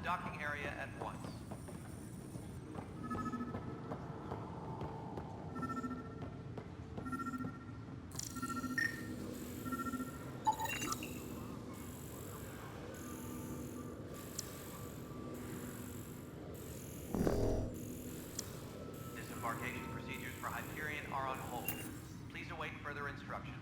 docking area at once. Disembarkation procedures for Hyperion are on hold. Please await further instructions.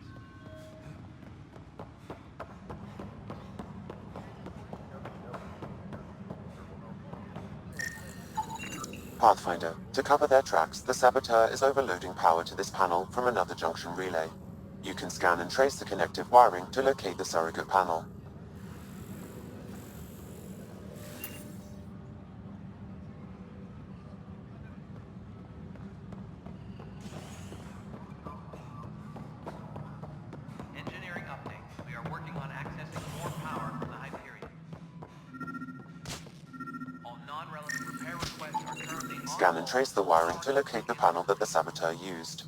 Pathfinder, to cover their tracks, the Saboteur is overloading power to this panel from another junction relay. You can scan and trace the connective wiring to locate the surrogate panel. Engineering update. We are working on accessing more power from the Hyperion. All non-relevant repair requests are currently on Scan and hold. trace the wiring to locate the panel that the Saboteur used.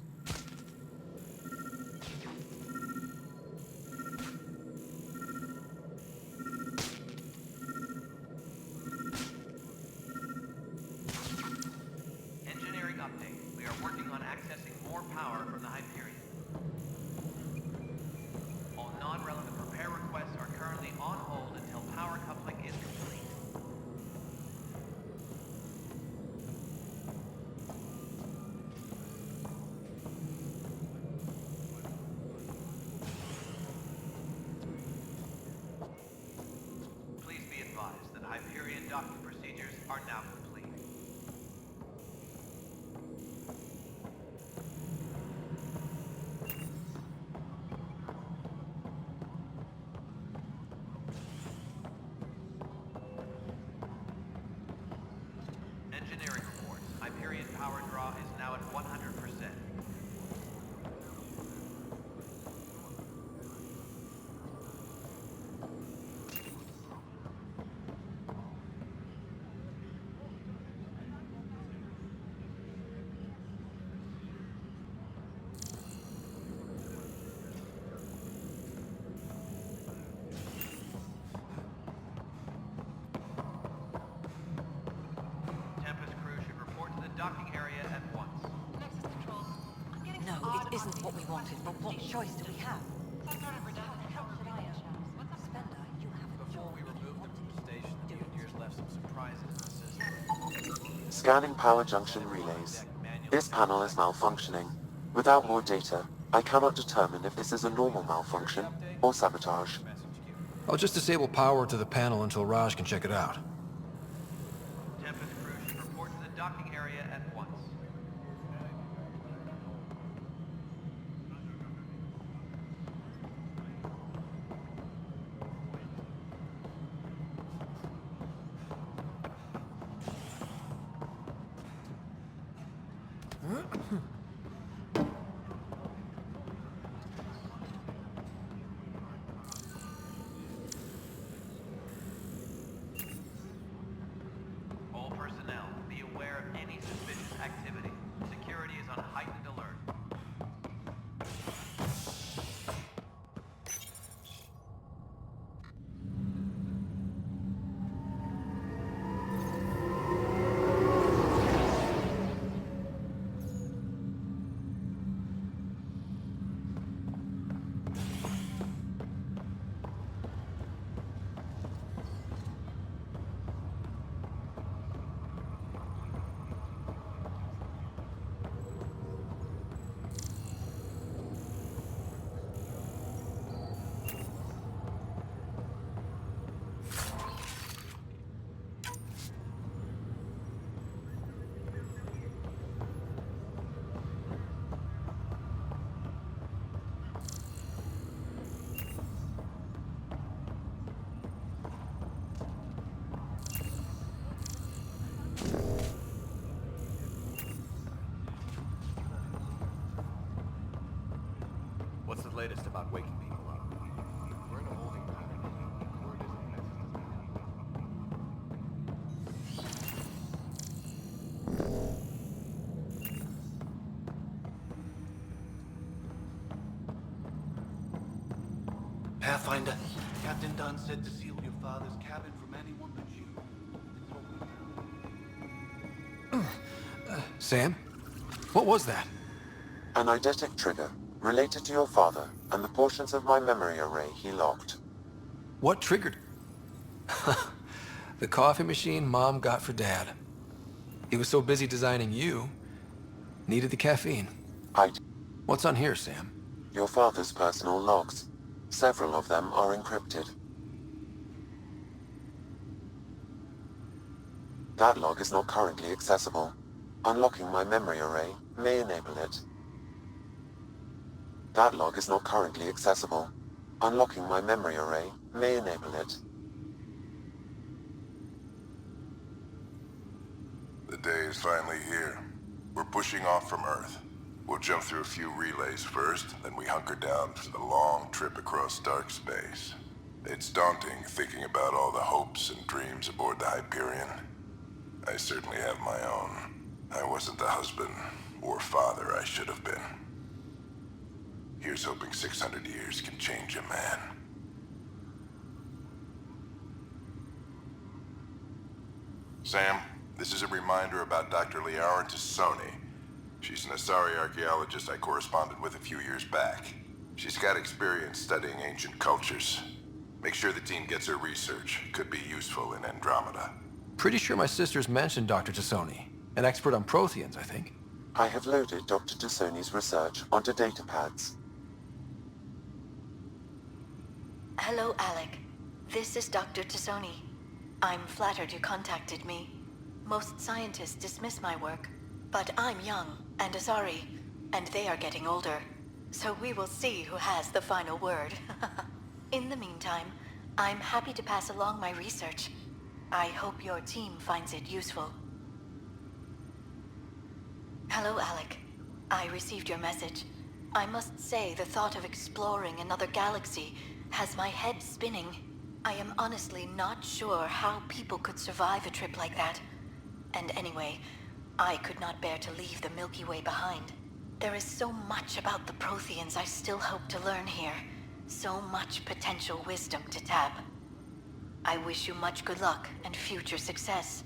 Engineering update. We are working on accessing more power from the Hyperion. All non-relevant repair requests are currently on hold until power coupling is complete. Please be advised that Hyperion docking procedures are now complete. Engineering reports. Hyperion power draw is now at 100%. Tempest crew should report to the docking area at once. Nexus control. I'm getting No, some odd it isn't what we wanted, but what choice do we have? Some sort of redundant power relation. What's up? Spender, you have a Before job. we removed them from the station, the engineers left some surprises in the system. Scanning power junction relays. This panel is malfunctioning. Without more data, I cannot determine if this is a normal malfunction or sabotage. I'll just disable power to the panel until Raj can check it out. Tempest crew should report to the docking area at once. All personnel, be aware of any suspicious activity. Security is on heightened alert. What's the latest about waking people up? We're in a holding pattern. Word isn't Nexus. Pathfinder, Captain Dunn said to seal your father's cabin from anyone but you. Sam? What was that? An eidetic trigger, related to your father, and the portions of my memory array he locked. What triggered? The coffee machine Mom got for Dad. He was so busy designing you, needed the caffeine. What's on here, Sam? Your father's personal logs. Several of them are encrypted. That log is not currently accessible. Unlocking my memory array may enable it. That log is not currently accessible. Unlocking my memory array may enable it. The day is finally here. We're pushing off from Earth. We'll jump through a few relays first, then we hunker down for the long trip across dark space. It's daunting thinking about all the hopes and dreams aboard the Hyperion. I certainly have my own. I wasn't the husband or father I should have been. Here's hoping 600 years can change a man. Sam, this is a reminder about Dr. Liara Tassoni. She's an Asari archaeologist I corresponded with a few years back. She's got experience studying ancient cultures. Make sure the team gets her research. Could be useful in Andromeda. Pretty sure my sisters mentioned Dr. Tassoni. An expert on Protheans, I think. I have loaded Dr. Tassoni's research onto datapads. Hello, Alec. This is Dr. Tassoni. I'm flattered you contacted me. Most scientists dismiss my work, but I'm young and Asari, and they are getting older. So we will see who has the final word. In the meantime, I'm happy to pass along my research. I hope your team finds it useful. Hello, Alec. I received your message. I must say the thought of exploring another galaxy has my head spinning. I am honestly not sure how people could survive a trip like that. And anyway, I could not bear to leave the Milky Way behind. There is so much about the Protheans I still hope to learn here. So much potential wisdom to tap. I wish you much good luck and future success.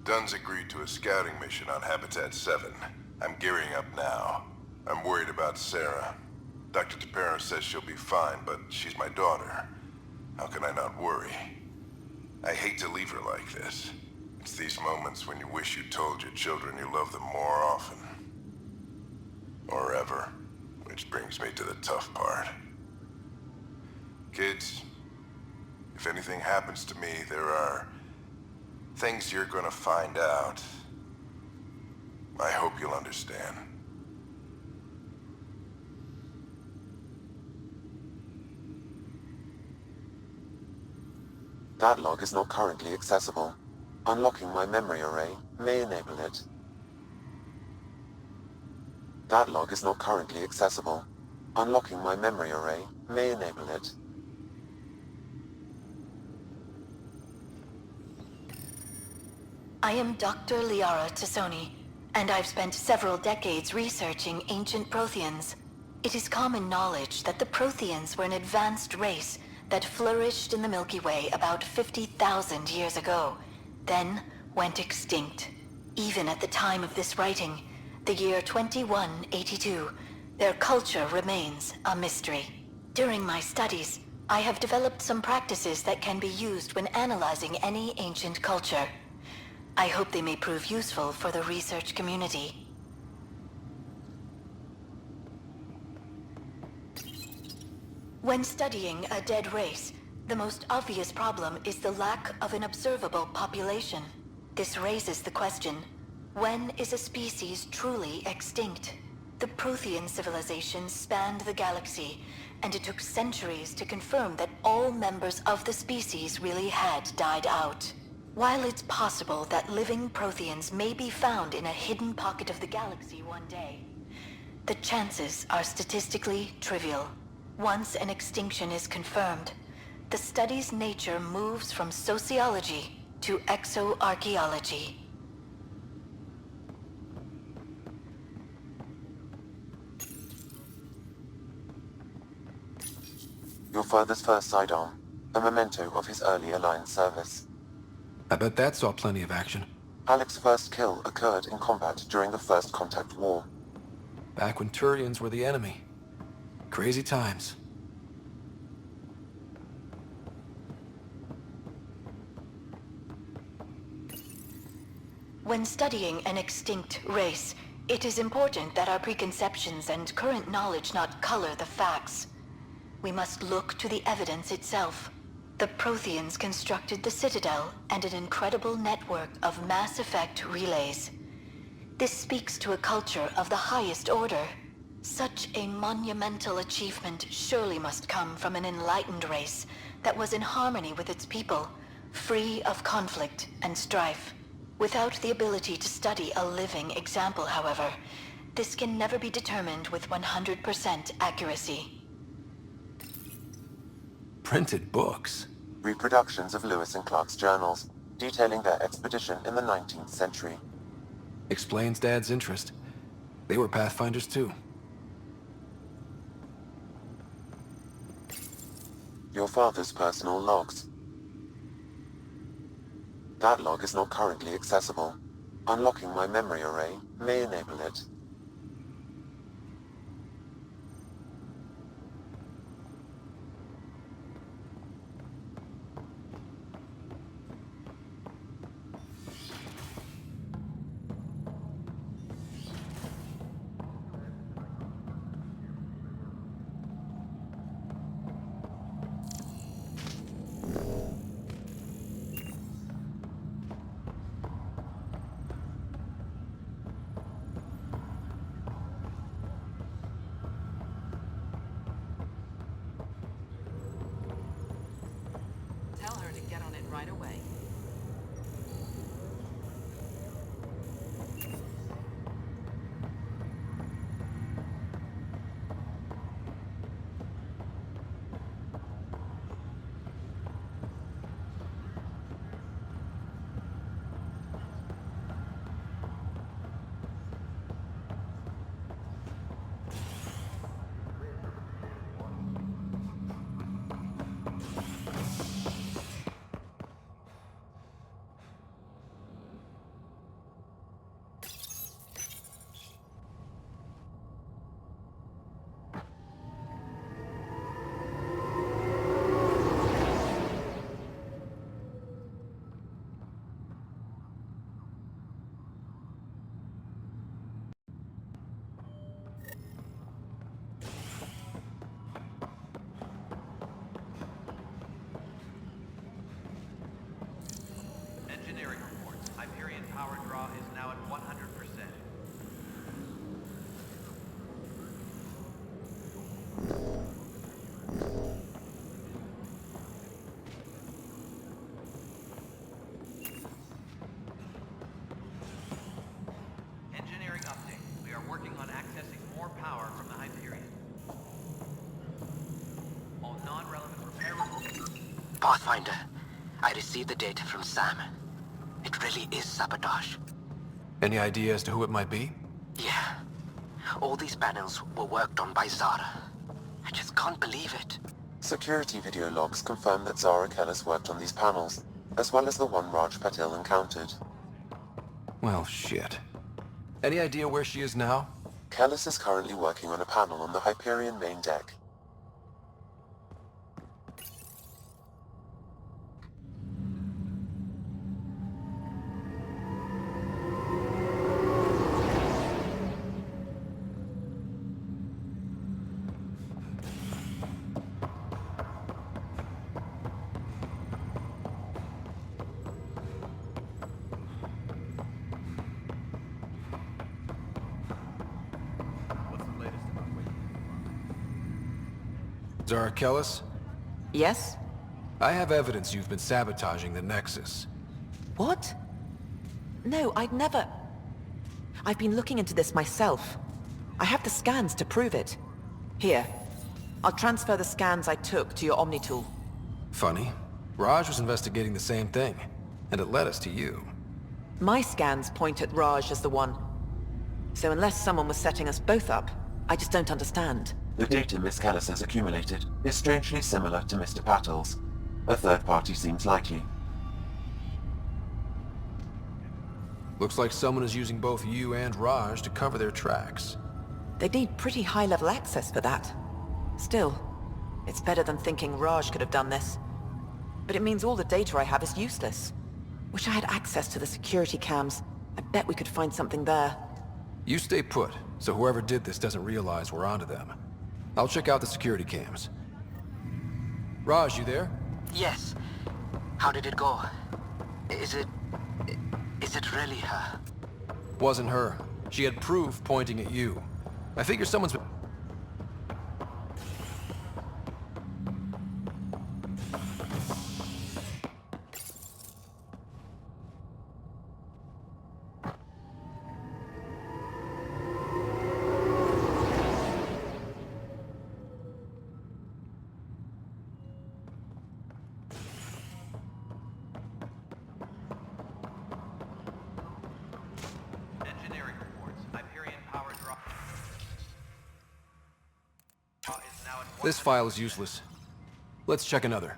Dunn's agreed to a scouting mission on Habitat 7. I'm gearing up now. I'm worried about Sarah. Dr. Tapero says she'll be fine, but she's my daughter. How can I not worry? I hate to leave her like this. It's these moments when you wish you told your children you love them more often. Or ever. Which brings me to the tough part. Kids, if anything happens to me, there are things you're gonna find out. I hope you'll understand. That log is not currently accessible. Unlocking my memory array may enable it. That log is not currently accessible. Unlocking my memory array may enable it. I am Dr. Liara Tassoni, and I've spent several decades researching ancient Protheans. It is common knowledge that the Protheans were an advanced race that flourished in the Milky Way about 50,000 years ago, then went extinct. Even at the time of this writing, the year 2182, their culture remains a mystery. During my studies, I have developed some practices that can be used when analyzing any ancient culture. I hope they may prove useful for the research community. When studying a dead race, the most obvious problem is the lack of an observable population. This raises the question, when is a species truly extinct? The Prothean civilization spanned the galaxy, and it took centuries to confirm that all members of the species really had died out. While it's possible that living Protheans may be found in a hidden pocket of the galaxy one day, the chances are statistically trivial. Once an extinction is confirmed, the study's nature moves from sociology to exoarchaeology. Your father's first sidearm, a memento of his early Alliance service. I bet that saw plenty of action. Alec's first kill occurred in combat during the First Contact War. Back when Turians were the enemy. Crazy times. When studying an extinct race, it is important that our preconceptions and current knowledge not color the facts. We must look to the evidence itself. The Protheans constructed the Citadel and an incredible network of mass effect relays. This speaks to a culture of the highest order. Such a monumental achievement surely must come from an enlightened race that was in harmony with its people, free of conflict and strife. Without the ability to study a living example, however, this can never be determined with 100% accuracy. Printed books. Reproductions of Lewis and Clark's journals, detailing their expedition in the 19th century. Explains Dad's interest. They were Pathfinders too. Your father's personal logs. That log is not currently accessible. Unlocking my memory array may enable it. Tell her to get on it right away. Engineering reports. Hyperion power draw is now at 100%. Engineering update. We are working on accessing more power from the Hyperion. All non-relevant repair reports. Pathfinder, I received the data from Sam. It really is sabotage. Any idea as to who it might be? Yeah. All these panels were worked on by Zara. I just can't believe it. Security video logs confirm that Zara Kellis worked on these panels, as well as the one Raj Patil encountered. Well, shit. Any idea where she is now? Kellis is currently working on a panel on the Hyperion main deck. What's the latest about waiting? Zara Kellis? Yes? I have evidence you've been sabotaging the Nexus. What? No, I'd never... I've been looking into this myself. I have the scans to prove it. Here. I'll transfer the scans I took to your Omni tool. Funny. Raj was investigating the same thing, and it led us to you. My scans point at Raj as the one. So unless someone was setting us both up, I just don't understand. The data Miss Kellis has accumulated is strangely similar to Mr. Patil's. A third party seems likely. Looks like someone is using both you and Raj to cover their tracks. They'd need pretty high-level access for that. Still, it's better than thinking Raj could have done this. But it means all the data I have is useless. Wish I had access to the security cams. I bet we could find something there. You stay put, so whoever did this doesn't realize we're onto them. I'll check out the security cams. Raj, you there? Yes. How did it go? Is it really her? Wasn't her. She had proof pointing at you. I figure someone's been... Engineering reports. Hyperion power drop is now at This file is useless. Let's check another.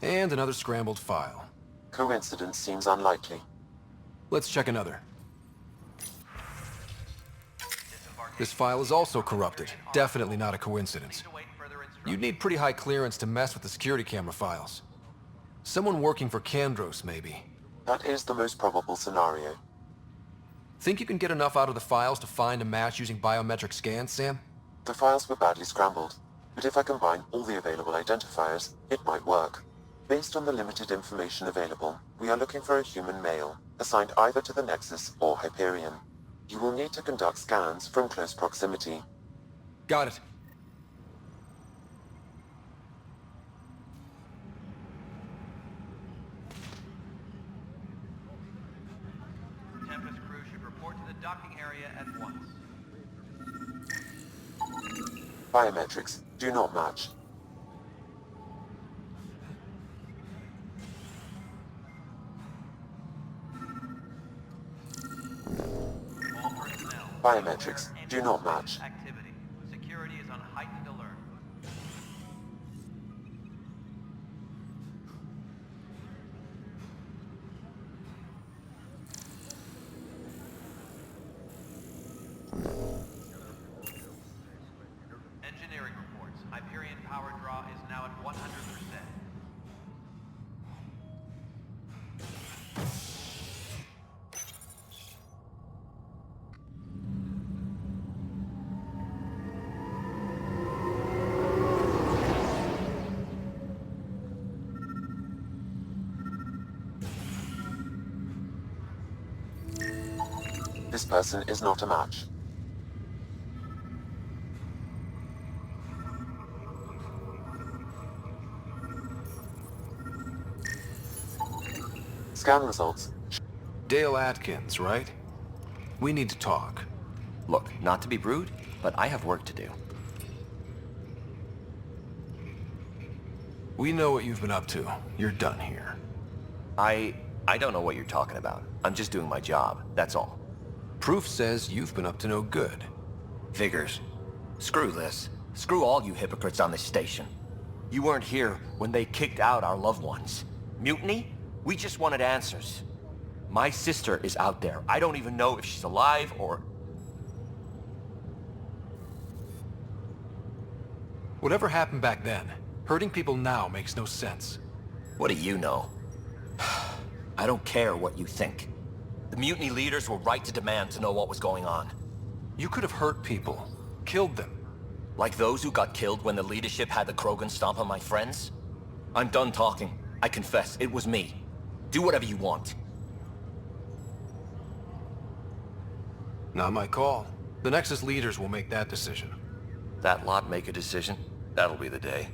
And another scrambled file. Coincidence seems unlikely. Let's check another. This file is also corrupted. Definitely not a coincidence. You'd need pretty high clearance to mess with the security camera files. Someone working for Kandros, maybe. That is the most probable scenario. Think you can get enough out of the files to find a match using biometric scans, Sam? The files were badly scrambled, but if I combine all the available identifiers, it might work. Based on the limited information available, we are looking for a human male, assigned either to the Nexus or Hyperion. You will need to conduct scans from close proximity. Got it. Tempest crew should report to the docking area at once. Biometrics do not match. All personnel. Biometrics do not match. Activity. Security is on heightened alert. Engineering reports. Hyperion power draw is now at 100%. This person is not a match. Scan results. Dale Atkins, right? We need to talk. Look, not to be rude, but I have work to do. We know what you've been up to. You're done here. I don't know what you're talking about. I'm just doing my job, that's all. Proof says you've been up to no good. Figures. Screw this. Screw all you hypocrites on this station. You weren't here when they kicked out our loved ones. Mutiny? We just wanted answers. My sister is out there. I don't even know if she's alive or... Whatever happened back then, hurting people now makes no sense. What do you know? I don't care what you think. The mutiny leaders were right to demand to know what was going on. You could have hurt people, killed them. Like those who got killed when the leadership had the Krogan stomp on my friends? I'm done talking. I confess, it was me. Do whatever you want. Not my call. The Nexus leaders will make that decision. That lot make a decision? That'll be the day.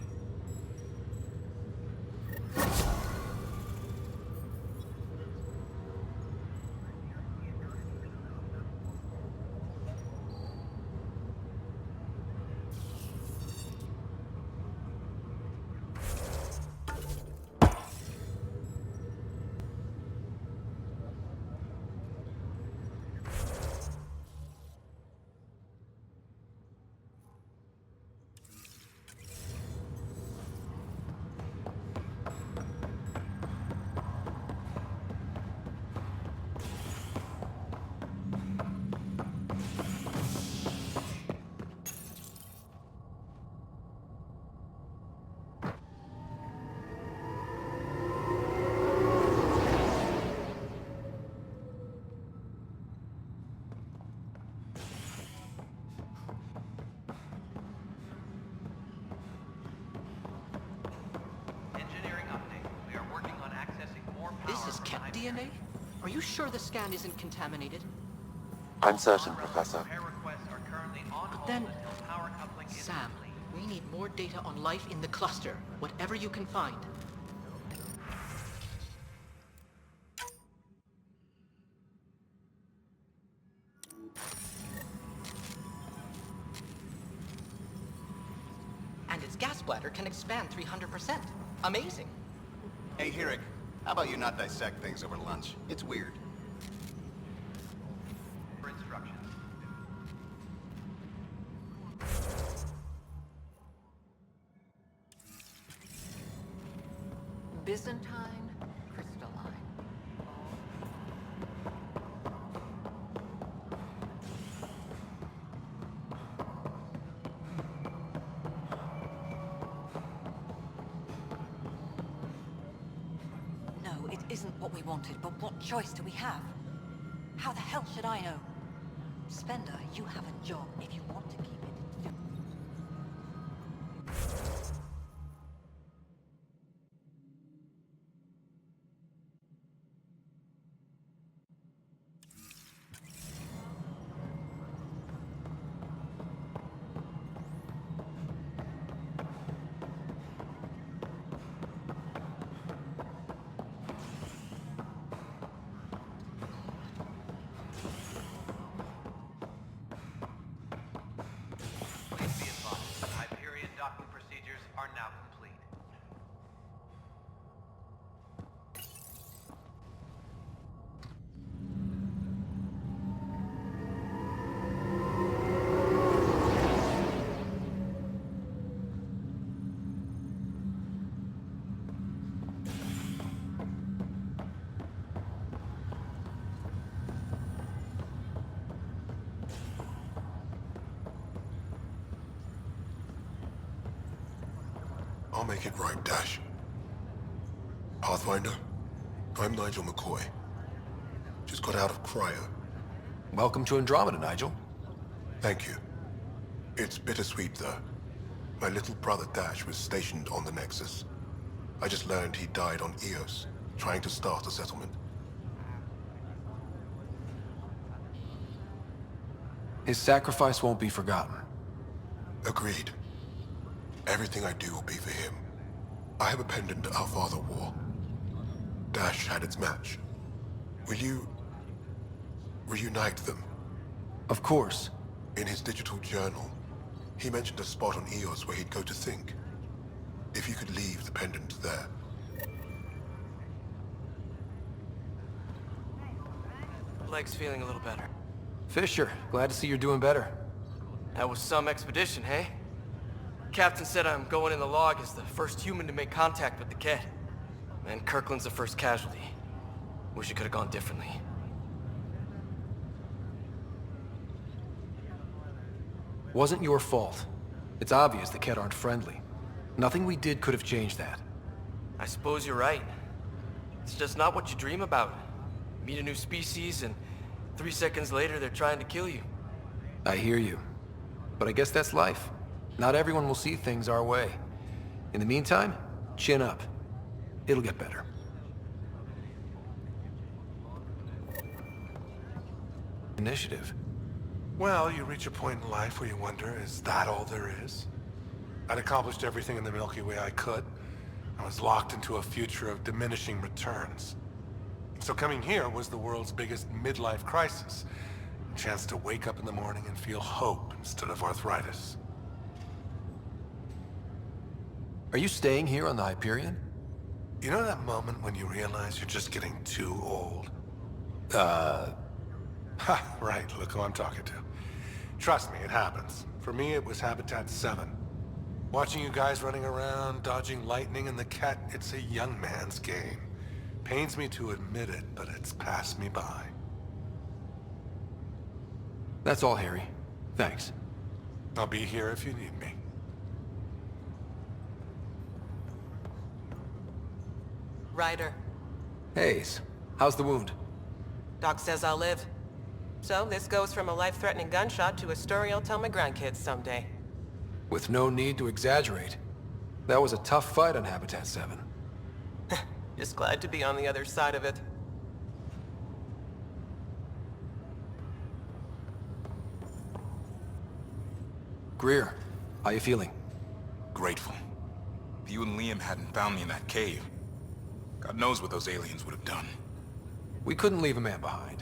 DNA? Are you sure the scan isn't contaminated? I'm certain, Professor. Repair requests are currently on hold Then, until power coupling is Sam, complete. we need more data on life in the cluster, whatever you can find. And its gas bladder can expand 300%. Amazing. Hey, Hirik, how about you not dissect things over lunch? It's weird. For instructions. Byzantine, crystalline. No, it isn't what we wanted, but what choice do we have? How the hell should I know? Spender, you have a job if you want to keep it. Please be advised, Hyperion docking procedures are now complete. I'll make it right, Dash. Pathfinder, I'm Nigel McCoy. Just got out of cryo. Welcome to Andromeda, Nigel. Thank you. It's bittersweet, though. My little brother Dash was stationed on the Nexus. I just learned he died on Eos, trying to start a settlement. His sacrifice won't be forgotten. Agreed. Everything I do will be for him. I have a pendant our father wore. Dash had its match. Will you reunite them? Of course. In his digital journal, he mentioned a spot on Eos where he'd go to think. If you could leave the pendant there. Leg's feeling a little better. Fisher, glad to see you're doing better. That was some expedition, hey? Captain said I'm going in the log as the first human to make contact with the kid. And Kirkland's the first casualty. Wish it could have gone differently. Wasn't your fault. It's obvious the Kett aren't friendly. Nothing we did could have changed that. I suppose you're right. It's just not what you dream about. Meet a new species and 3 seconds later they're trying to kill you. I hear you. But I guess that's life. Not everyone will see things our way. In the meantime, chin up. It'll get better. Initiative. Well, you reach a point in life where you wonder, is that all there is? I'd accomplished everything in the Milky Way I could. I was locked into a future of diminishing returns. So coming here was the world's biggest midlife crisis. A chance to wake up in the morning and feel hope instead of arthritis. Are you staying here on the Hyperion? You know that moment when you realize you're just getting too old? Ha, right, look who I'm talking to. Trust me, it happens. For me, it was Habitat 7. Watching you guys running around, dodging lightning and the Kett, it's a young man's game. Pains me to admit it, but it's passed me by. That's all, Harry. Thanks. I'll be here if you need me. Ryder. Hayes, how's the wound? Doc says I'll live. So this goes from a life-threatening gunshot to a story I'll tell my grandkids someday. With no need to exaggerate. That was a tough fight on Habitat 7. Just glad to be on the other side of it. Greer, how you feeling? Grateful. If you and Liam hadn't found me in that cave, God knows what those aliens would have done. We couldn't leave a man behind.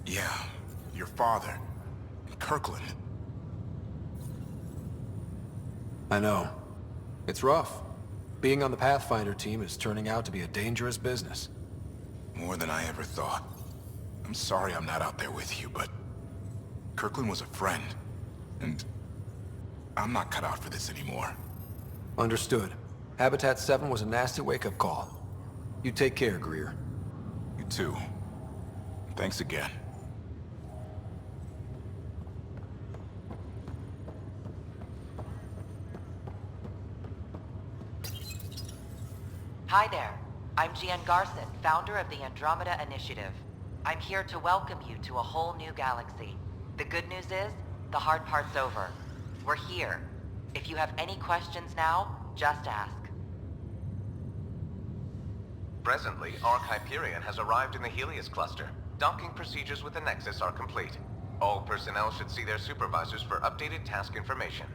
Yeah, your father. And Kirkland. I know. It's rough. Being on the Pathfinder team is turning out to be a dangerous business. More than I ever thought. I'm sorry I'm not out there with you, but Kirkland was a friend, and I'm not cut out for this anymore. Understood. Habitat 7 was a nasty wake-up call. You take care, Greer. You too. Thanks again. Hi there. I'm Jian Garson, founder of the Andromeda Initiative. I'm here to welcome you to a whole new galaxy. The good news is, the hard part's over. We're here. If you have any questions now, just ask. Presently, Ark Hyperion has arrived in the Helios cluster. Docking procedures with the Nexus are complete. All personnel should see their supervisors for updated task information.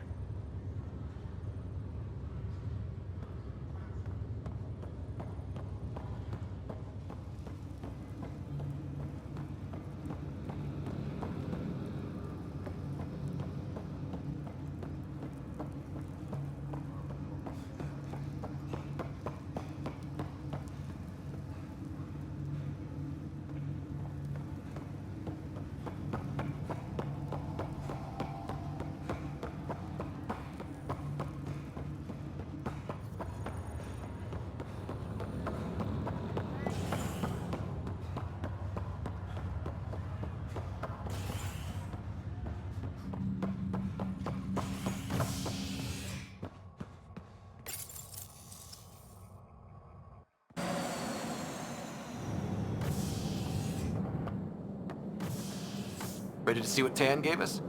Ready to see what Tan gave us?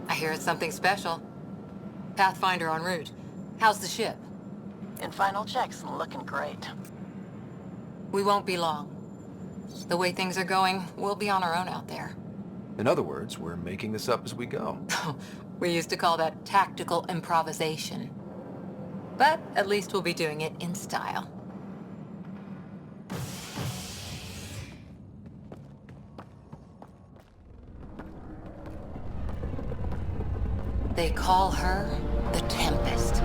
I hear it's something special. Pathfinder en route. How's the ship? In final checks and looking great. We won't be long. The way things are going, we'll be on our own out there. In other words, we're making this up as we go. We used to call that tactical improvisation. But at least we'll be doing it in style. They call her the Tempest.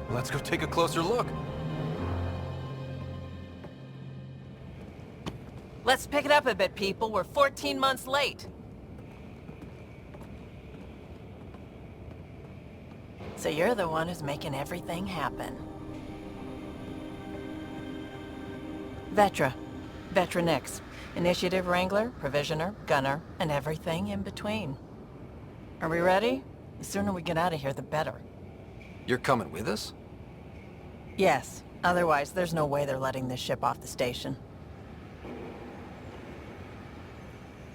Let's go take a closer look. Let's pick it up a bit, people. We're 14 months late. So you're the one who's making everything happen. Vetra. Vetra Nix. Initiative Wrangler, Provisioner, Gunner, and everything in between. Are we ready? The sooner we get out of here, the better. You're coming with us? Yes. Otherwise, there's no way they're letting this ship off the station.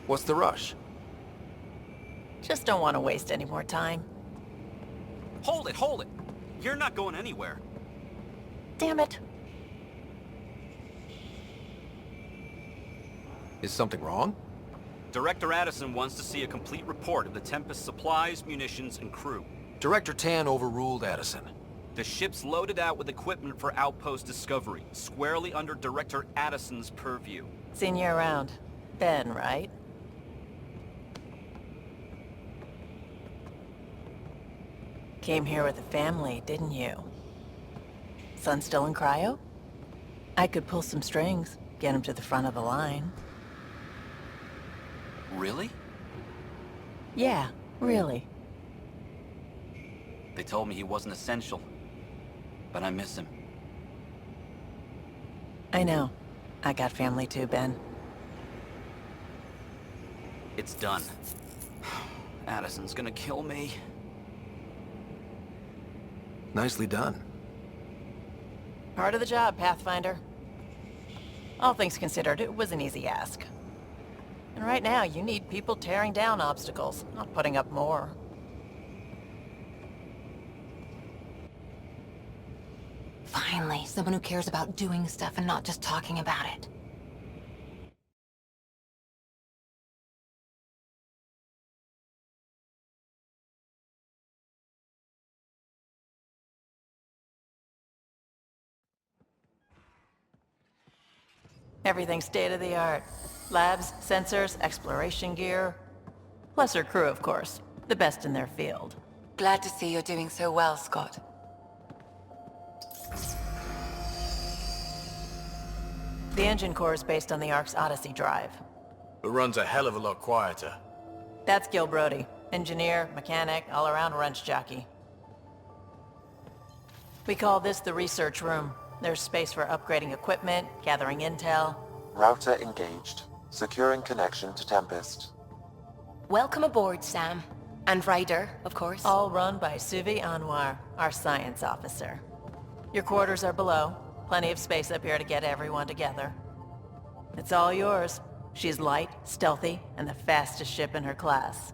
What's the rush? Just don't want to waste any more time. Hold it, hold it! You're not going anywhere. Damn it. Is something wrong? Director Addison wants to see a complete report of the Tempest's supplies, munitions, and crew. Director Tan overruled Addison. The ship's loaded out with equipment for outpost discovery, squarely under Director Addison's purview. Seen you around. Ben, right? Came here with a family, didn't you? Son still in cryo? I could pull some strings, get him to the front of the line. Really? Yeah, really. They told me he wasn't essential, but I miss him. I know. I got family too, Ben. It's done. Addison's gonna kill me. Nicely done. Part of the job, Pathfinder. All things considered, it was an easy ask. And right now, you need people tearing down obstacles, not putting up more. Finally, someone who cares about doing stuff and not just talking about it. Everything's state-of-the-art. Labs, sensors, exploration gear. Plus her crew, of course. The best in their field. Glad to see you're doing so well, Scott. The engine core is based on the Ark's Odyssey drive. It runs a hell of a lot quieter. That's Gil Brody. Engineer, mechanic, all-around wrench jockey. We call this the research room. There's space for upgrading equipment, gathering intel. Router engaged. Securing connection to Tempest. Welcome aboard, Sam. And Ryder, of course. All run by Suvi Anwar, our science officer. Your quarters are below. Plenty of space up here to get everyone together. It's all yours. She's light, stealthy, and the fastest ship in her class.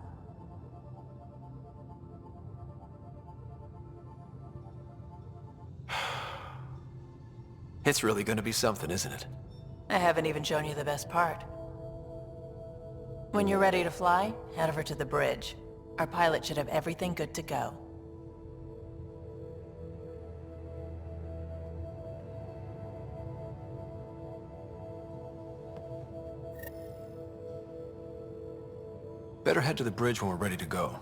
It's really gonna be something, isn't it? I haven't even shown you the best part. When you're ready to fly, head over to the bridge. Our pilot should have everything good to go. Better head to the bridge when we're ready to go.